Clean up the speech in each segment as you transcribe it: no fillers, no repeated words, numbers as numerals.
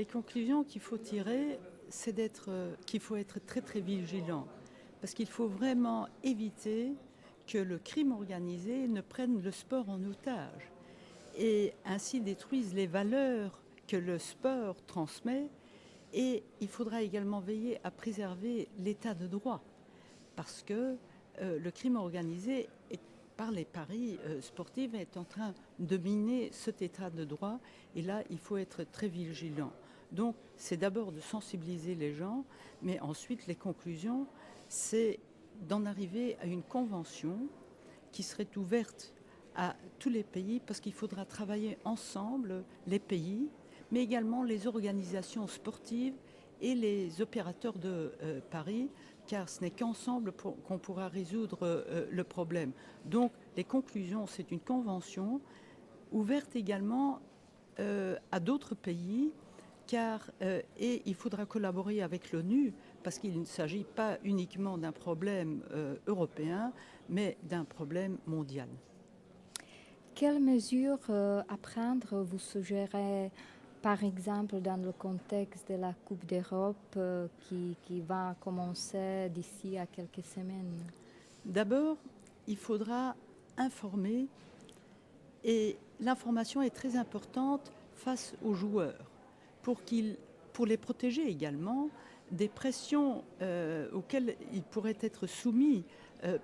Les conclusions qu'il faut tirer, c'est qu'il faut être très très vigilant. Parce qu'il faut vraiment éviter que le crime organisé ne prenne le sport en otage et ainsi détruise les valeurs que le sport transmet. Et il faudra également veiller à préserver l'état de droit, parce que le crime organisé, par les paris sportifs, est en train de miner cet état de droit. Et là, il faut être très vigilant. Donc, c'est d'abord de sensibiliser les gens, mais ensuite, les conclusions, c'est d'en arriver à une convention qui serait ouverte à tous les pays, parce qu'il faudra travailler ensemble, les pays, mais également les organisations sportives et les opérateurs de paris, car ce n'est qu'ensemble qu'on pourra résoudre le problème. Donc les conclusions, c'est une convention ouverte également à d'autres pays, et il faudra collaborer avec l'ONU, parce qu'il ne s'agit pas uniquement d'un problème européen, mais d'un problème mondial. Quelles mesures à prendre vous suggérez, par exemple, dans le contexte de la Coupe d'Europe qui va commencer d'ici à quelques semaines? D'abord, il faudra informer, et l'information est très importante face aux joueurs, pour les protéger également des pressions auxquelles ils pourraient être soumis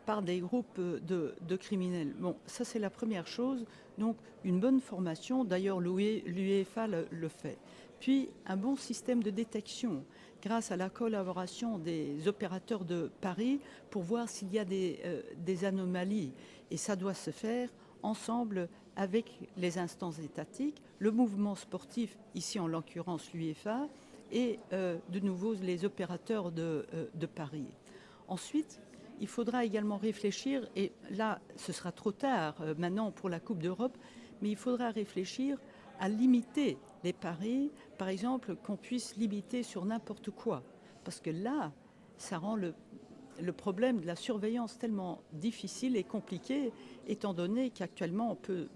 par des groupes de criminels. Bon, ça c'est la première chose, donc une bonne formation, d'ailleurs l'UEFA le fait. Puis un bon système de détection grâce à la collaboration des opérateurs de paris pour voir s'il y a des anomalies. Et ça doit se faire ensemble avec les instances étatiques, le mouvement sportif, ici en l'occurrence l'UEFA, et de nouveau les opérateurs de paris. Ensuite, il faudra également réfléchir, et là ce sera trop tard maintenant pour la Coupe d'Europe, mais il faudra réfléchir à limiter les paris, par exemple qu'on puisse limiter sur n'importe quoi, parce que là, ça rend le problème de la surveillance tellement difficile et compliqué, étant donné qu'actuellement on peut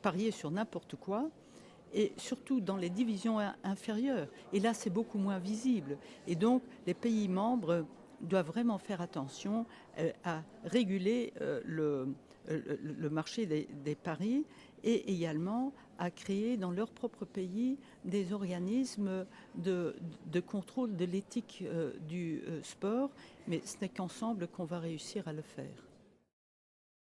parier sur n'importe quoi, et surtout dans les divisions inférieures. Et là, c'est beaucoup moins visible. Et donc, les pays membres doivent vraiment faire attention à réguler le marché des paris, et également à créer dans leur propre pays des organismes de contrôle de l'éthique du sport. Mais ce n'est qu'ensemble qu'on va réussir à le faire.